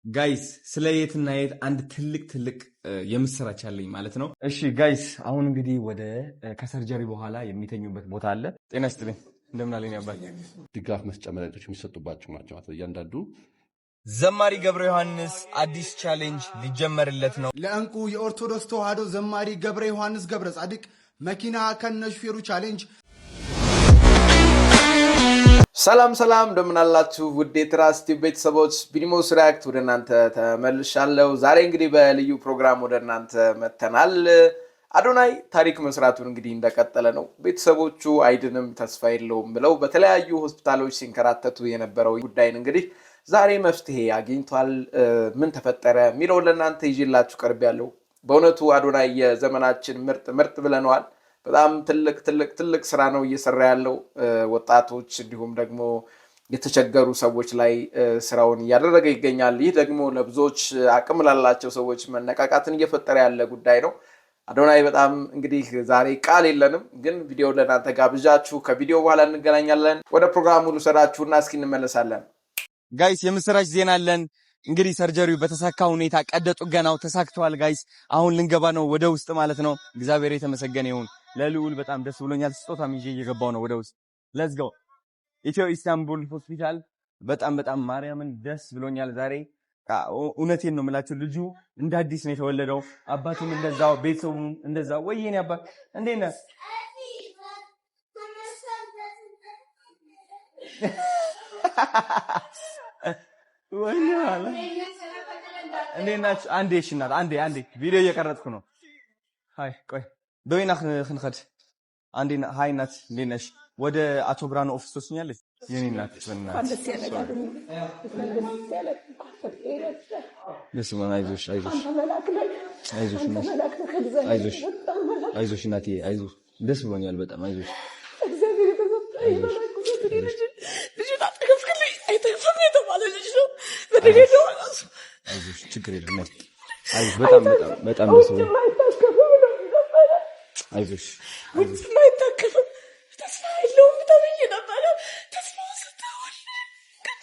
ጋይስ ስለየትና የት አንድ ትልቅ የምስራች አለኝ ማለት ነው። እሺ ጋይስ አሁን እንግዲህ ወደ ከሰርጀሪ በኋላ የሚተኙበት ቦታ አለ። ጤና ይስጥልኝ እንደምን አለኝ አባይ። ድጋፍ መስጫ መድኃኒቶች የሚሰጡባቸው ናቸው ማለት እያንዳንዱ። ዘማሪ ገብረ ዮሐንስ አዲስ ቻሌንጅ ሊጀመርለት ነው። ለእንቁ የኦርቶዶክስ ተዋሕዶ ዘማሪ ገብረ ዮሐንስ ገብረ ጻድቅ መኪና ከነሹፌሩ ቻሌንጅ። ሰላም እንደምን አላችሁ ውድ የትራስ ቲቪ ቤተሰቦች፣ ቢኒሞስ ሪአክት ወደ እናንተ ተመልሻለሁ። ዛሬ እንግዲህ በልዩ ፕሮግራም ወደ እናንተ መተናል። አዶናይ ታሪክ መስራቱን እንግዲህ እንደቀጠለ ነው። ቤተሰቦቹ አይድንም ተስፋ የለውም ብለው በተለያዩ ሆስፒታሎች ሲንከራተቱ የነበረው ጉዳይን እንግዲህ ዛሬ መፍትሄ አግኝቷል። ምን ተፈጠረ የሚለውን ለእናንተ ይዤላችሁ ቀርቤያለሁ። በእውነቱ አዶናይ የዘመናችን ምርጥ ብለነዋል። በጣም ትልቅ ስራ ነው እየሰራ ያለው። ወጣቶች እንዲሁም ደግሞ የተቸገሩ ሰዎች ላይ ስራውን እያደረገ ይገኛል። ይህ ደግሞ ለብዙዎች አቅም ላላቸው ሰዎች መነቃቃትን እየፈጠረ ያለ ጉዳይ ነው። አዶናይ በጣም እንግዲህ ዛሬ ቃል የለንም፣ ግን ቪዲዮ ለእናንተ ጋብዣችሁ ከቪዲዮ በኋላ እንገናኛለን። ወደ ፕሮግራሙ ልውሰዳችሁና እስኪ እንመለሳለን። ጋይስ የምስራች ዜና አለን። እንግዲህ ሰርጀሪው በተሳካ ሁኔታ ቀዶ ጥገናው ተሳክቷል ጋይስ። አሁን ልንገባ ነው ወደ ውስጥ ማለት ነው። እግዚአብሔር የተመሰገነ ይሁን። ለልዑል በጣም ደስ ብሎኛል። ስጦታም ይዤ እየገባው ነው ወደ ውስጥ። ሌትስ ጎ ኢትዮ ኢስታንቡል ሆስፒታል። በጣም ማርያምን ደስ ብሎኛል ዛሬ። እውነቴን ነው የምላችሁ፣ ልጁ እንደ አዲስ ነው የተወለደው። አባቱም እንደዛው፣ ቤተሰቡም እንደዛው። ወይኔ አባት እንዴት ነህ? ወይኔ አለ እንዴት ናችሁ? አንዴ እሺ እናት፣ አንዴ ቪዲዮ እየቀረጽኩ ነው። ሃይ ቆይ በእና ክንኸድ አንዴ። ሃይ እናት እንዴት ነሽ? ወደ አቶ ብርሃኑ ኦፊስ ወስኛለሽ? የኔ እናት በእናትሽ ደስ ብሎኛል። አይዞሽ እናቴ አይዞሽ። ደስ ብሎኛል በጣም አይዞሽ። አይዞሽ ችግር የለም። አይዞሽ በጣም ደስ ብሎኛል። አይዞሽ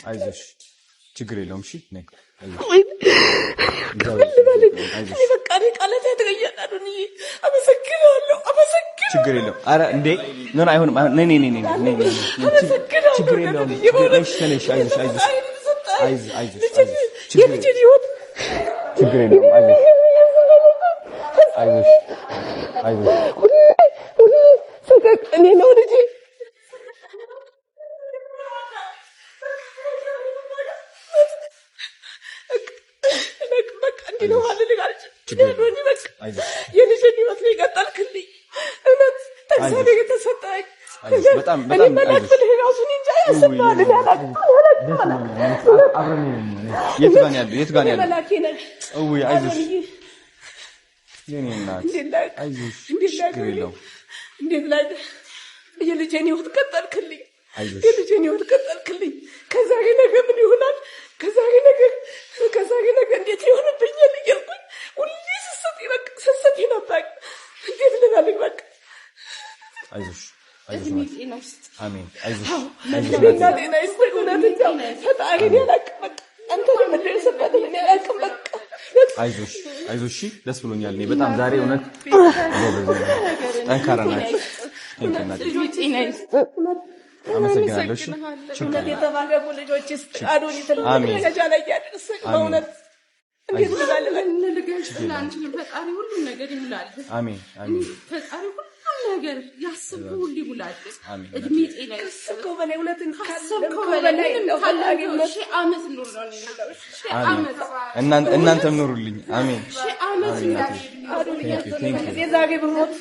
አይዞሽ ችግር የለውም። እሺ ነይ ችግር የለውም። ኧረ እንዴ ምን አይሆንም። ነይ ችግር የለውም። እሺ ተነሽ። አይዞሽ ችግር የለውም። አይዞሽ እኔ ነው ልጄ። የት ጋር ያለው? አይዞሽ የኔ እናት አይዞሽ ችግር የለውም። እንዴት ላይ የልጄን ህይወት ቀጠልክልኝ? የልጄን ህይወት ቀጠልክልኝ። ከዛሬ ነገ ምን ይሆናል? ከዛሬ ነገ እንዴት ይሆንብኛል እያልኩኝ ሁሌ ስሰት ነበር። እንዴት ልናልኝ? በቃ አይዞሽ አሜን። ጤና ይስጥህ። እውነትኛው ፈጣሪን ያላቅም በቃ አንተ የምትደርስበትን እኔ ያላቅም በቃ አይዞሽ ደስ ብሎኛል። እኔ በጣም ዛሬ እውነት ጠንካራ ናችሁ። አመሰግናለሁ። እሺ እውነት የተባረኩ ልጆች አዶኒ ትልቅ ደረጃ ላይ ያደርሰኝ በእውነት እንዴት ልበልህ? ፈጣሪ ሁሉን ነገር ይሙላል። አሜን። ፈጣሪ ሁሉን ነገር ያስበው ሁሉ ይሙላል። እድሜ ጤና ይስጥህ። በላይ እውነትን ካሰብከው በላይ ሺህ ዓመት ኑር ነው የሚለው። ሺህ ዓመት እናንተም ኑሩልኝ። አሜን። ሺህ ዓመት አዶኒ ዛሬ በሞት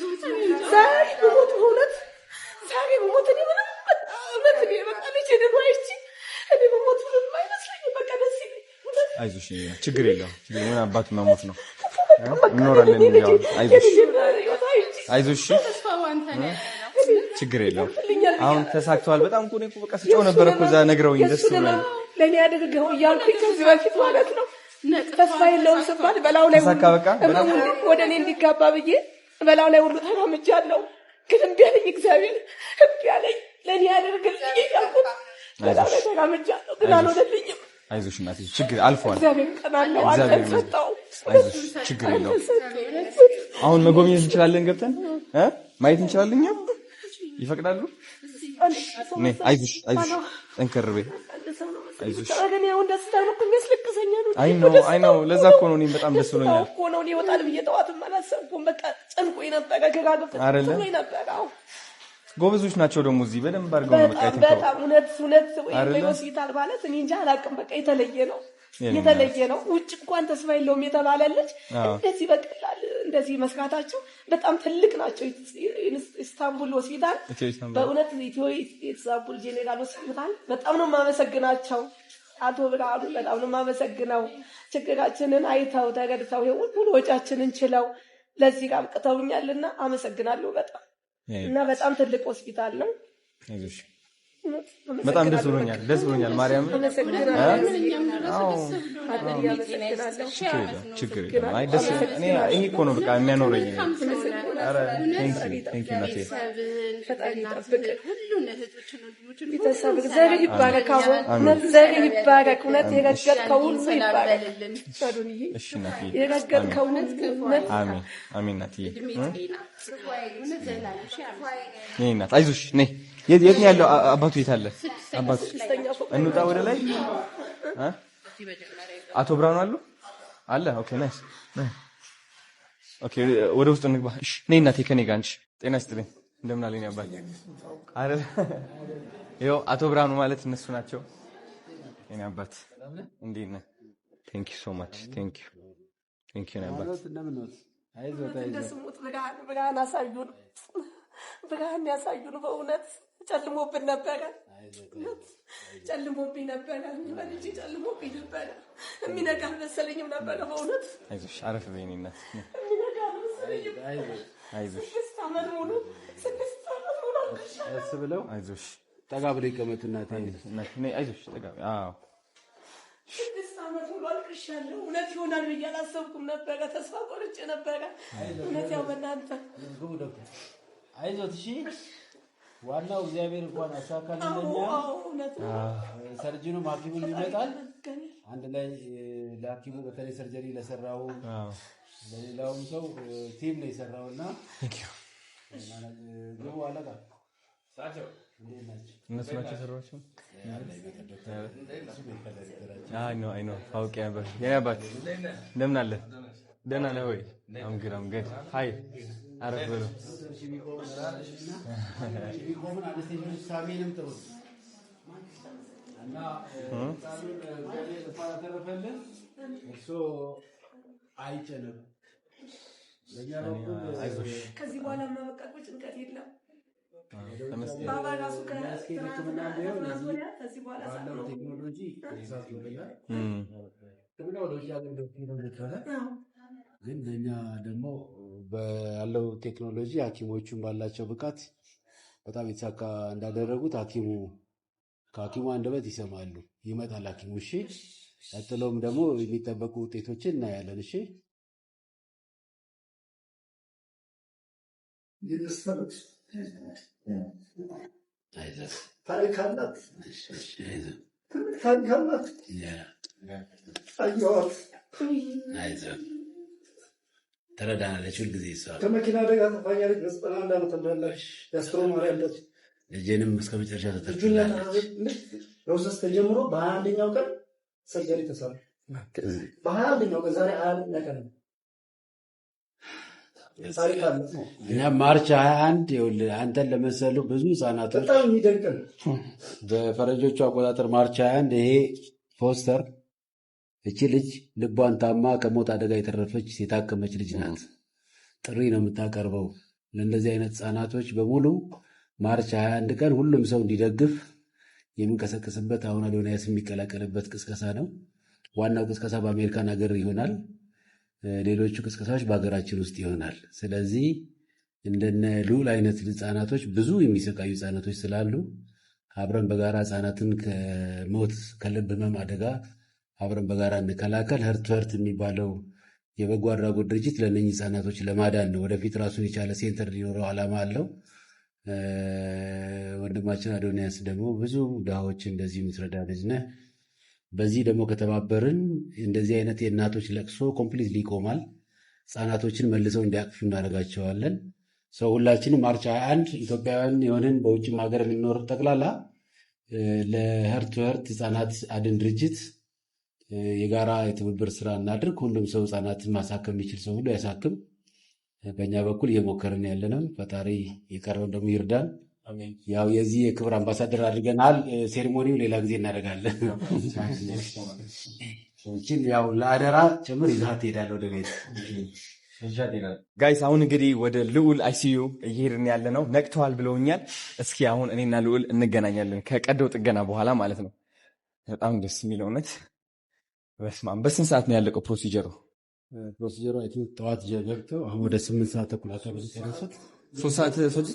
በእውነት ዛሬ በሞት እኔ ምንም እውነት እኔ በቃ ልጄ ደግሞ አይቼ እኔ በሞት ምንም አይመስለኝም። በቃ ደስ ይለኝ። አይዞሽ ችግር የለውም። ምን አባቱ መሞት ነው እንኖራለን። ያው አይዞሽ ችግር የለውም። አሁን ተሳክቷል። በጣም እኮ ነው በቃ ስጮህ ነበር እኮ እዛ ነግረውኝ ደስ ብሎኝ ለኔ አድርገው እያልኩኝ ከዚህ በፊት ማለት ነው ተስፋ የለውም ስባል በላው ላይ ወደ እኔ እንዲጋባ ብዬ በላው ላይ ሁሉ ተራምጃለሁ። ግን እምቢ አለኝ እግዚአብሔር እምቢ አለኝ። ለኔ ያደርግልኝ እያልኩት በላው ላይ ተራምጃለሁ። ግን አልሆነልኝም። አይዞሽ እናቴ ችግር አልፏል። እግዚአብሔር ቀናለው አንተ ሰጣው። አይዞሽ ችግር የለውም። አሁን መጎብኘት እንችላለን ገብተን ማየት እንችላለን። እኛ ይፈቅዳሉ? አይዞሽ ጠንከር በይ አይዞሽ። አይ ነው ለዛ እኮ ነው እኔም በጣም ደስ ብሎኛል እኮ ነው። እኔ ወጣል ብዬ ጠዋትም አላሰብኩም። በቃ ጨንቆኝ ነበረ ከጋግፍት ብሎኝ ነበረ። ጎበዞች ናቸው ደግሞ እዚህ በደንብ አድርገው ነው በቃ በጣም እውነት ወይ ሆስፒታል ማለት እኔ እንጃ አላውቅም። በቃ የተለየ ነው። ውጭ እንኳን ተስፋ የለውም የተባለልሽ እንደዚህ በቀላል እንደዚህ መስራታቸው በጣም ትልቅ ናቸው። ኢስታንቡል ሆስፒታል በእውነት ኢትዮ ኢስታንቡል ጄኔራል ሆስፒታል በጣም ነው የማመሰግናቸው። አቶ ብርሃኑ በጣም ነው የማመሰግነው። ችግራችንን አይተው ተረድተው ሁሉ ወጫችንን ችለው ለዚህ ጋር አብቅተውኛልና አመሰግናለሁ በጣም እና በጣም ትልቅ ሆስፒታል ነው። አይዞሽ በጣም ደስ ብሎኛል ማርያም። ችግር የለም። አይ ደስ እኔ ይሄ እኮ ነው በቃ የሚያኖረኝ። ኧረ ቴንክ ዩ ናቴ ቤተሰብ እግዚአብሔር ይባረክ። እግዚአብሔር ይባረክ። እውነት የረገጥከው ሁሉ ይባረክ። እሺ ናቴ የረገጥከው አሜን አሜን ናቴ ነይ እናት አይዞሽ ነይ። የት ነው ያለው አባቱ? የት አለ አባቱ? እንውጣ ወደ ላይ። አቶ ብርሃኑ አለ። ኦኬ ናይስ። ኦኬ ወደ ውስጥ እንግባ። እሺ ነይ እናቴ ከኔ ጋር አንቺ። ጤና ይስጥልኝ እንደምን አለኝ አባቴ አይደል? ይኸው አቶ ብርሃኑ ማለት እነሱ ናቸው። የኔ አባት እንዴት ነህ? ቴንክ ዩ ሶ ማች ቴንክ ዩ ነበር። ብርሃን አሳዩን፣ ብርሃን ያሳዩን። በእውነት ጨልሞብን ነበረ፣ ጨልሞብኝ ነበረ፣ በልጅ ጨልሞብኝ ነበረ። የሚነጋ አልመሰለኝም ነበረ በእውነት። አይዞሽ አረፍ በይኝ እናት። የሚነጋ አልመሰለኝም። አይዞሽ 6 ዓመት ሙሉ እስ ብለው አይዞሽ ጠጋ ብለው ይቀመጡ እናቴ። አይዞሽ ጠጋ። አዎ 6 ዓመት ሙሉ አልቅሻለሁ። እውነት ይሆናል ብዬ አላሰብኩም ነበረ። ተስፋ ቆርጬ ነበረ። እውነት ያው በእናንተ አይዞት። እሺ ዋናው እግዚአብሔር እንኳን አሳካልኛ። ሰርጂኑም ሐኪሙም ይመጣል አንድ ላይ ለሐኪሙ በተለይ ሰርጀሪ ለሰራው ለሌላውም ሰው ቲም ነው የሰራውና ግቡ አለቃ ሳቸው እነሱ ናቸው የሰሯቸው። አይ ነው ታውቂ ነበር። የኔ አባት እንደምን አለ? ደህና ነህ ወይ? አም ገድ ሃይ አረፍ በሉ። ከዚህ በኋላ ማበቃቁ ጭንቀት የለም። ባባ ራሱ ከዚህ በኋላ ቴክኖሎጂ ግን ለእኛ ደግሞ ያለው ቴክኖሎጂ ሐኪሞቹን ባላቸው ብቃት በጣም የተሳካ እንዳደረጉት ከሐኪሙ አንደበት ይሰማሉ። ይመጣል ሐኪሙ። እሺ ቀጥሎም ደግሞ የሚጠበቁ ውጤቶችን እናያለን። እሺ ታሪክ አላት። ተረዳናለች። ሁልጊዜ እሷ ከመኪና አደጋ ተፋኛለች። በ91 ዓመተ ምህረት ያስትሮ ማርያም ለት ልጄንም እስከ መጨረሻ ተተርፍላለች። ፕሮሰስ ተጀምሮ በ21ኛው ቀን ሰርጀሪ ተሰራ። በ21ኛው ቀን ዛሬ 21 ቀን ነው። እኛ ማርች 21 ይኸውልህ አንተን ለመሰሉ ብዙ ህጻናቶች በጣም የሚደንቅ ነው። በፈረንጆቹ አቆጣጠር ማርች 21 ይሄ ፖስተር እቺ ልጅ ልቧን ታማ ከሞት አደጋ የተረፈች የታከመች ልጅ ናት። ጥሪ ነው የምታቀርበው ለእንደዚህ አይነት ህጻናቶች በሙሉ ማርች 21 ቀን ሁሉም ሰው እንዲደግፍ የሚንቀሳቀስበት አሁን አዶናያስ የሚቀላቀልበት ቅስቀሳ ነው። ዋናው ቅስቀሳ በአሜሪካን ሀገር ይሆናል። ሌሎቹ ቅስቀሳዎች በሀገራችን ውስጥ ይሆናል። ስለዚህ እንደነ ልዑል አይነት ህጻናቶች ብዙ የሚሰቃዩ ህጻናቶች ስላሉ አብረን በጋራ ህጻናትን ከሞት ከልብ ህመም አደጋ አብረን በጋራ እንከላከል። ህርት የሚባለው የበጎ አድራጎት ድርጅት ለእነኝህ ህጻናቶች ለማዳን ነው። ወደፊት ራሱን የቻለ ሴንተር ሊኖረው ዓላማ አለው። ወንድማችን አዶንያስ ደግሞ ብዙ ድሃዎች እንደዚህ የምትረዳ ልጅ ነህ። በዚህ ደግሞ ከተባበርን እንደዚህ አይነት የእናቶች ለቅሶ ኮምፕሊትሊ ይቆማል። ህፃናቶችን መልሰው እንዲያቅፉ እናደርጋቸዋለን። ሰው ሁላችንም ማርች 21 ኢትዮጵያውያን የሆንን በውጭም ሀገር የምንኖር ጠቅላላ ለህርት ህርት ህፃናት አድን ድርጅት የጋራ የትብብር ስራ እናድርግ። ሁሉም ሰው ህፃናትን ማሳከም የሚችል ሰው ሁሉ ያሳክም። በእኛ በኩል እየሞከርን ያለነው ፈጣሪ የቀረውን ደግሞ ይርዳን። ያው የዚህ የክብር አምባሳደር አድርገናል። ሴሪሞኒው ሌላ ጊዜ እናደርጋለን። ሰዎችን ያው ለአደራ ጭምር ይዛት ትሄዳለህ ወደ ቤት። ጋይስ አሁን እንግዲህ ወደ ልዑል አይሲዩ እየሄድን ያለ ነው። ነቅተዋል ብለውኛል። እስኪ አሁን እኔና ልዑል እንገናኛለን ከቀዶ ጥገና በኋላ ማለት ነው። በጣም ደስ የሚል እውነት። በስመ አብ። በስንት ሰዓት ነው ያለቀው ፕሮሲጀሩ? ፕሮሲጀሩ ጠዋት ገብተው አሁን ወደ 8 ሰዓት ተኩል አካባቢ ደረሱት። 3 ሰዓት ፈጅ።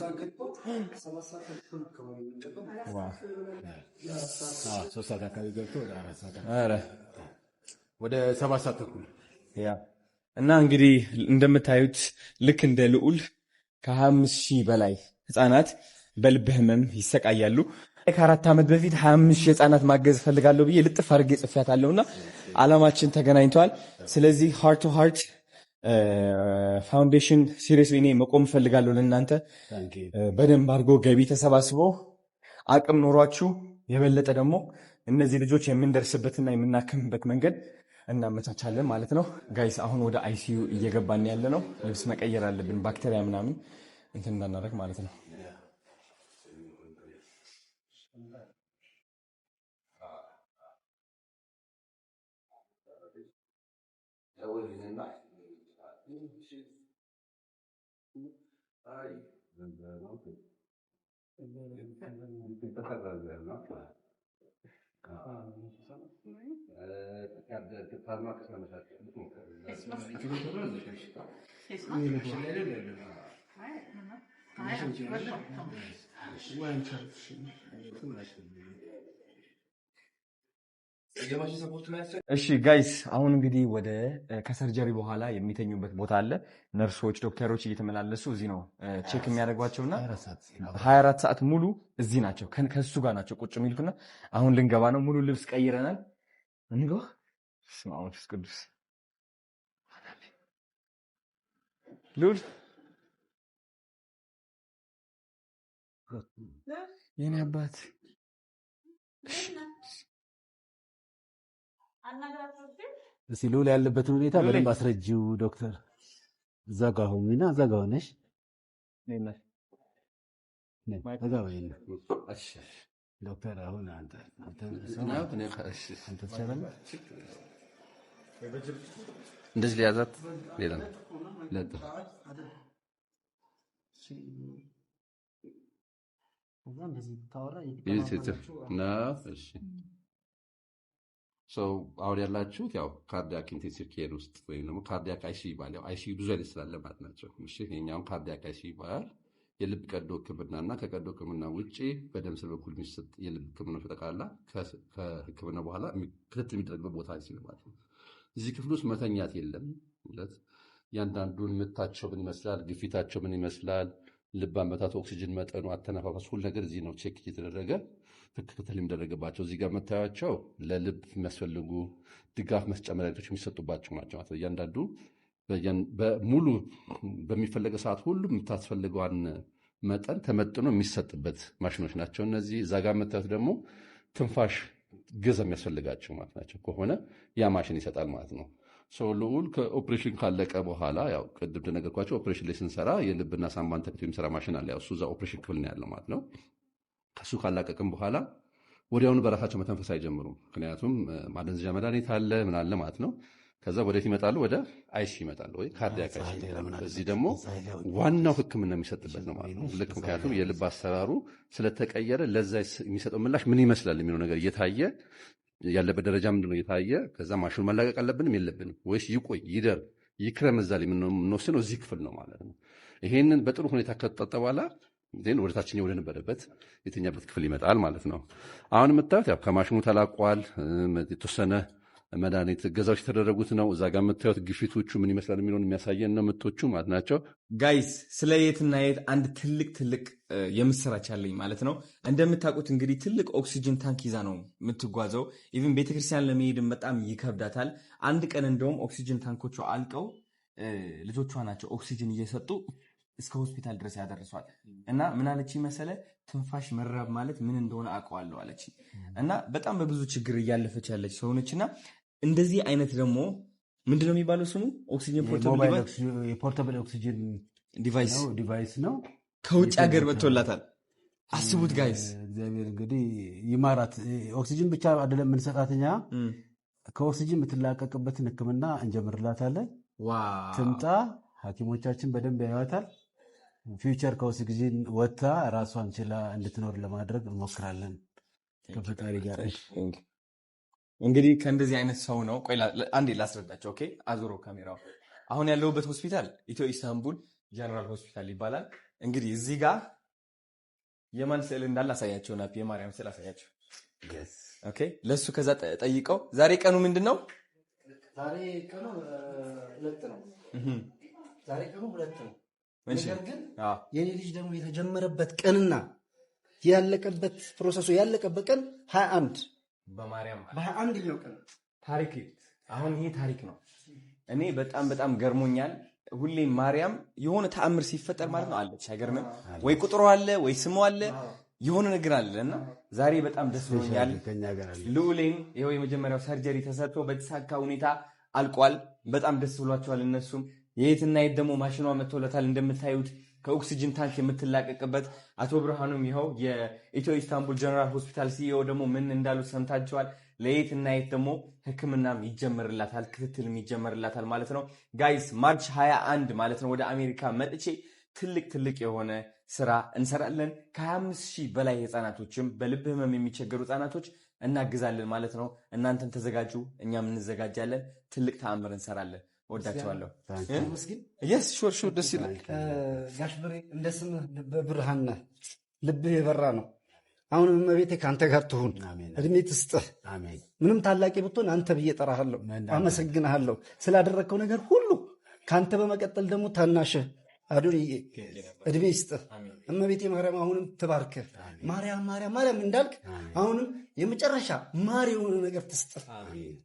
3 ሰዓት አካባቢ ገብተው ወደ 4 ሰዓት ወደ 7 ሰዓት ተኩል እና እንግዲህ እንደምታዩት ልክ እንደ ልዑል ከ25,000 በላይ ህፃናት በልብ ህመም ይሰቃያሉ። ከ4 ዓመት በፊት 25,000 ህፃናት ማገዝ ፈልጋለሁ ብዬ ልጥፍ አድርጌ ጽፌያታለሁና ዓላማችን ተገናኝተዋል። ስለዚህ ሃርት ቱ ሃርት ፋውንዴሽን ሲሪየስሊ እኔ መቆም ፈልጋለሁ። ለእናንተ በደንብ አድርጎ ገቢ ተሰባስቦ አቅም ኖሯችሁ የበለጠ ደግሞ እነዚህ ልጆች የምንደርስበትና የምናክምበት መንገድ እናመቻቻለን ማለት ነው። ጋይስ አሁን ወደ አይሲዩ እየገባን ያለ ነው። ልብስ መቀየር አለብን፣ ባክቴሪያ ምናምን እንትን እንዳናደርግ ማለት ነው። እሺ ጋይስ አሁን እንግዲህ ወደ ከሰርጀሪ በኋላ የሚተኙበት ቦታ አለ። ነርሶች፣ ዶክተሮች እየተመላለሱ እዚህ ነው ቼክ የሚያደርጓቸውና 24 ሰዓት ሙሉ እዚህ ናቸው። ከሱ ጋር ናቸው ቁጭ የሚሉትና አሁን ልንገባ ነው። ሙሉ ልብስ ቀይረናል። እንግባ። ስማ መንፈስ ቅዱስ ሉል የኔ አባት እስኪ ልዑል ያለበትን ሁኔታ በደንብ አስረጂው ዶክተር። እዛ ጋ ሆኝና እዛ ጋ ሆነሽ ዶክተር አሁን አንተ እንደዚህ ሊያዛት ሌላ ነው። አሁን ያላችሁት ያው ካርዲያክ ኢንቴንሲቭ ኬር ውስጥ ወይም ደግሞ ካርዲያክ አይሲዩ ይባላል። አይሲዩ ብዙ አይነት ስላለ ማለት ናቸው። ይኸኛውን ካርዲያክ አይሲዩ ይባላል። የልብ ቀዶ ሕክምናና ከቀዶ ሕክምና ውጭ በደም ስር በኩል የሚሰጥ የልብ ሕክምና ተጠቃላ ከሕክምና በኋላ ክትትል የሚደረግበት ቦታ አይሲዩ ማለት ነው። እዚህ ክፍል ውስጥ መተኛት የለም። እያንዳንዱን ምታቸው ምን ይመስላል፣ ግፊታቸው ምን ይመስላል፣ ልብ አመታት፣ ኦክሲጅን መጠኑ፣ አተነፋፈስ፣ ሁሉ ነገር እዚህ ነው ቼክ እየተደረገ ክትትል የሚደረግባቸው። እዚህ ጋር መታያቸው ለልብ የሚያስፈልጉ ድጋፍ መስጫ መድኃኒቶች የሚሰጡባቸው ናቸው። እያንዳንዱ በሙሉ በሚፈለገ ሰዓት ሁሉ የምታስፈልገዋን መጠን ተመጥኖ የሚሰጥበት ማሽኖች ናቸው እነዚህ። እዛ ጋር መታየት ደግሞ ትንፋሽ ገዛ የሚያስፈልጋቸው ማለት ናቸው ከሆነ ያ ማሽን ይሰጣል ማለት ነው። ልዑል ከኦፕሬሽን ካለቀ በኋላ ያው ቅድም እንደነገርኳቸው ኦፕሬሽን ላይ ስንሰራ የልብና ሳምባን ተክቶ የሚሰራ ማሽን አለ። ያው እሱ እዛ ኦፕሬሽን ክፍል ነው ያለው ማለት ነው። ከሱ ካላቀቅም በኋላ ወዲያውኑ በራሳቸው መተንፈስ አይጀምሩም። ምክንያቱም ማደንዘዣ መድኃኒት አለ ምን አለ ማለት ነው። ከዛ ወዴት ይመጣሉ? ወደ አይሲ ይመጣሉ፣ ወይ ካርዲያክ አይሲ። እዚህ ደግሞ ዋናው ሕክምና የሚሰጥበት ነው ማለት ነው። ልክ ምክንያቱም የልብ አሰራሩ ስለተቀየረ ለዛ የሚሰጠው ምላሽ ምን ይመስላል የሚለው ነገር እየታየ ያለበት ደረጃ ምንድነው እየታየ ከዛ ማሽኑ መላቀቅ አለብንም የለብንም ወይስ ይቆይ ይደር ይክረም እዛ ላይ የምንወስነው እዚህ ክፍል ነው ማለት ነው። ይሄንን በጥሩ ሁኔታ ከተጠጠ በኋላ ወደ ታችኛው ወደ ነበረበት የተኛበት ክፍል ይመጣል ማለት ነው። አሁን የምታዩት ያው ከማሽኑ ተላቋል። የተወሰነ መድኃኒት እገዛዎች የተደረጉት ነው። እዛ ጋር የምታዩት ግፊቶቹ ምን ይመስላል የሚለውን የሚያሳየን ነው። ምቶቹ ማለት ናቸው። ጋይስ ስለ የትና የት አንድ ትልቅ የምስራች አለኝ ማለት ነው። እንደምታውቁት እንግዲህ ትልቅ ኦክሲጅን ታንክ ይዛ ነው የምትጓዘው። ኢቭን ቤተክርስቲያን ለመሄድም በጣም ይከብዳታል። አንድ ቀን እንደውም ኦክሲጅን ታንኮቹ አልቀው ልጆቿ ናቸው ኦክሲጅን እየሰጡ እስከ ሆስፒታል ድረስ ያደርሷል። እና ምን አለች መሰለ ትንፋሽ መራብ ማለት ምን እንደሆነ አውቀዋለሁ አለች። እና በጣም በብዙ ችግር እያለፈች ያለች ሰውነችና እንደዚህ አይነት ደግሞ ምንድነው የሚባለው ስሙ ኦክሲጅን ፖርታብል ኦክሲጅን ዲቫይስ ነው ከውጭ ሀገር መጥቶላታል። አስቡት ጋይስ። እግዚአብሔር እንግዲህ ይማራት። ኦክሲጅን ብቻ አይደለም የምንሰጣት እኛ ከኦክሲጅን የምትላቀቅበትን ሕክምና እንጀምርላታለን። ትምጣ፣ ሐኪሞቻችን በደንብ ያዩታል። ፊውቸር ከኦክሲጅን ወጥታ ራሷን ችላ እንድትኖር ለማድረግ እንሞክራለን ከፈጣሪ ጋር። እንግዲህ ከእንደዚህ አይነት ሰው ነው። ቆይ አንዴ ላስረዳቸው። ኦኬ፣ አዙሮ ካሜራው። አሁን ያለሁበት ሆስፒታል ኢትዮ ኢስታንቡል ጀነራል ሆስፒታል ይባላል። እንግዲህ እዚህ ጋር የማን ስዕል እንዳለ አሳያቸው። ናፒ የማርያም ስዕል አሳያቸው። ኦኬ፣ ለሱ ከዛ ጠይቀው ዛሬ ቀኑ ምንድን ነው? ዛሬ ቀኑ 2 ነው። ነገር ግን የኔ ልጅ ደግሞ የተጀመረበት ቀንና ያለቀበት ፕሮሰሱ ያለቀበት ቀን 21 በማርያም በ21ኛው ቀን ታሪክ። አሁን ይሄ ታሪክ ነው። እኔ በጣም ገርሞኛል። ሁሌ ማርያም የሆነ ተአምር ሲፈጠር ማለት ነው አለች። አይገርምም ወይ? ቁጥሩ አለ ወይ ስሙ አለ የሆነ ነገር አለ። እና ዛሬ በጣም ደስ ብሎኛል። ልዑሌን ይኸው የመጀመሪያው ሰርጀሪ ተሰርቶ በተሳካ ሁኔታ አልቋል። በጣም ደስ ብሏቸዋል እነሱም። የትና የት ደግሞ ማሽኗ መጥቶለታል እንደምታዩት ከኦክሲጅን ታንክ የምትላቀቅበት። አቶ ብርሃኑም ይኸው የኢትዮ ኢስታንቡል ጀነራል ሆስፒታል ሲኢኦ ደግሞ ምን እንዳሉ ሰምታችኋል። ለየትና የት ደግሞ ሕክምናም ይጀመርላታል፣ ክትትልም ይጀመርላታል ማለት ነው። ጋይስ ማርች 21 ማለት ነው ወደ አሜሪካ መጥቼ ትልቅ የሆነ ስራ እንሰራለን። ከ25,000 በላይ ህፃናቶችም በልብ ህመም የሚቸገሩ ህፃናቶች እናግዛለን ማለት ነው። እናንተን ተዘጋጁ፣ እኛም እንዘጋጃለን። ትልቅ ተአምር እንሰራለን። ወዳቸዋለሁ። ሹር ደስ ይላል። ጋሽ ብሬ እንደ ስምህ በብርሃን ነህ፣ ልብህ የበራ ነው። አሁንም እመቤቴ ከአንተ ጋር ትሁን፣ እድሜ ትስጥህ። ምንም ታላቂ ብትሆን አንተ ብዬ ጠራሃለሁ፣ አመሰግንሃለሁ ስላደረግከው ነገር ሁሉ። ከአንተ በመቀጠል ደግሞ ታናሽህ አዶንዬ እድሜ ይስጥህ። እመቤቴ ማርያም አሁንም ትባርክህ። ማርያም እንዳልክ አሁንም የመጨረሻ ማር የሆነ ነገር ትስጥህ።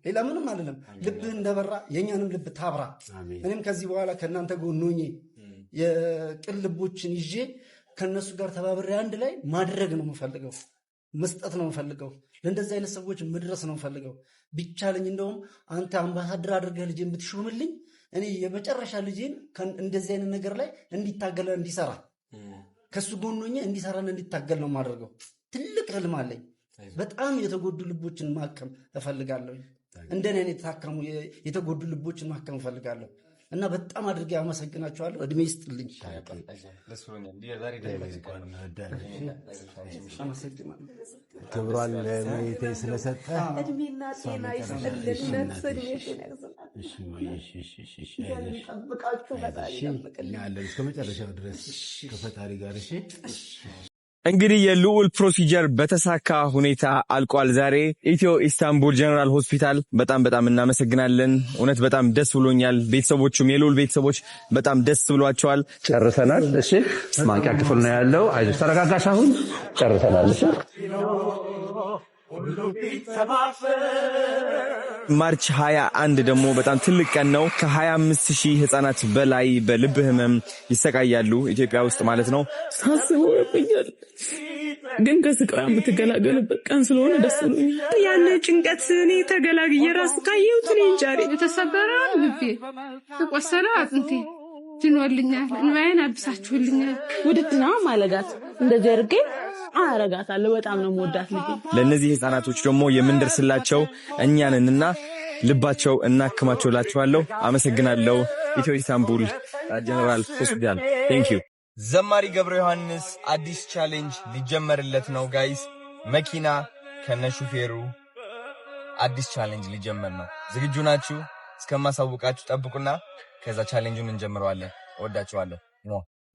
ሌላ ምንም አይደለም። ልብህ እንደበራ የእኛንም ልብ ታብራ። እኔም ከዚህ በኋላ ከእናንተ ጎን ሆኜ የቅን ልቦችን ይዤ ከእነሱ ጋር ተባብሬ አንድ ላይ ማድረግ ነው የምፈልገው፣ መስጠት ነው የምፈልገው፣ ለእንደዚህ አይነት ሰዎች መድረስ ነው የምፈልገው። ቢቻለኝ እንደውም አንተ አምባሳደር አድርገህ ልጄን ብትሾምልኝ እኔ የመጨረሻ ልጄን እንደዚህ አይነት ነገር ላይ እንዲታገለ እንዲሰራ ከሱ ጎን ሆኜ እንዲሰራና እንዲታገል ነው የማደርገው። ትልቅ ህልም አለኝ። በጣም የተጎዱ ልቦችን ማከም እፈልጋለሁ። እንደኔ የታከሙ የተጎዱ ልቦችን ማከም እፈልጋለሁ። እና በጣም አድርጌ አመሰግናችኋለሁ። እድሜ ይስጥልኝ። ክብሯን ለእመቤቴ ስለሰጠ እድሜና ጤና ይስጥልን። እስከ መጨረሻው ድረስ ከፈጣሪ ጋር። እንግዲህ የልዑል ፕሮሲጀር በተሳካ ሁኔታ አልቋል። ዛሬ ኢትዮ ኢስታንቡል ጀነራል ሆስፒታል በጣም እናመሰግናለን። እውነት በጣም ደስ ብሎኛል። ቤተሰቦቹም የልዑል ቤተሰቦች በጣም ደስ ብሏቸዋል። ጨርሰናል። እሺ፣ ማንቂያ ክፍል ነው ያለው። አይዞሽ፣ ተረጋጋሽ። አሁን ጨርሰናል። እሺ፣ ማርች 21 ደግሞ በጣም ትልቅ ቀን ነው። ከ25,000 ህፃናት በላይ በልብ ህመም ይሰቃያሉ ኢትዮጵያ ውስጥ ማለት ነው። ሳስበው ያበኛል፣ ግን ከስቃይ የምትገላገልበት ቀን ስለሆነ ደስ ብሎኛል። ያለ ጭንቀት እኔ ተገላግዬ ራሱ ካየሁት እኔ እንጃሪ የተሰበረ ልቤ ተቆሰለ አጥንቴ ድኖልኛል። እንባዬን አብሳችሁልኛል። ውድድና ማለጋት እንደዚህ አድርጌ አረጋታለሁ። በጣም ነው የምወዳት ልጅ። ለእነዚህ ህፃናቶች ደግሞ የምንደርስላቸው እኛንንና ልባቸው እናክማቸውላችኋለሁ። አመሰግናለሁ። ኢትዮ ኢስታንቡል ጀነራል ሆስፒታል ቴንክ ዩ። ዘማሪ ገብረ ዮሐንስ አዲስ ቻሌንጅ ሊጀመርለት ነው ጋይስ። መኪና ከነሹፌሩ አዲስ ቻሌንጅ ሊጀመር ነው። ዝግጁ ናችሁ? እስከማሳውቃችሁ ጠብቁና ከዛ ቻሌንጁን እንጀምረዋለን። እወዳችኋለሁ።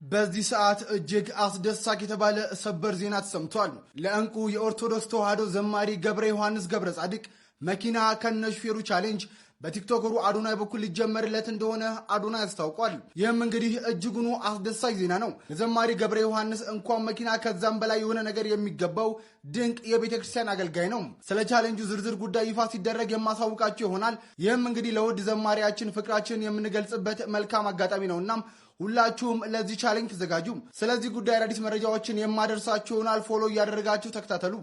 በዚህ ሰዓት እጅግ አስደሳች የተባለ ሰበር ዜና ተሰምቷል። ለእንቁ የኦርቶዶክስ ተዋሕዶ ዘማሪ ገብረ ዮሐንስ ገብረ ጻድቅ መኪና ከነሹፌሩ ቻሌንጅ በቲክቶከሩ አዶናይ በኩል ሊጀመርለት እንደሆነ አዶናይ አስታውቋል። ይህም እንግዲህ እጅጉኑ አስደሳች ዜና ነው። ለዘማሪ ገብረ ዮሐንስ እንኳን መኪና ከዛም በላይ የሆነ ነገር የሚገባው ድንቅ የቤተ ክርስቲያን አገልጋይ ነው። ስለ ቻሌንጁ ዝርዝር ጉዳይ ይፋ ሲደረግ የማሳውቃቸው ይሆናል። ይህም እንግዲህ ለውድ ዘማሪያችን ፍቅራችን የምንገልጽበት መልካም አጋጣሚ ነውና ሁላችሁም ለዚህ ቻሌንጅ ተዘጋጁ። ስለዚህ ጉዳይ አዳዲስ መረጃዎችን የማደርሳችሁ ይሆናል። ፎሎ እያደረጋችሁ ተከታተሉ።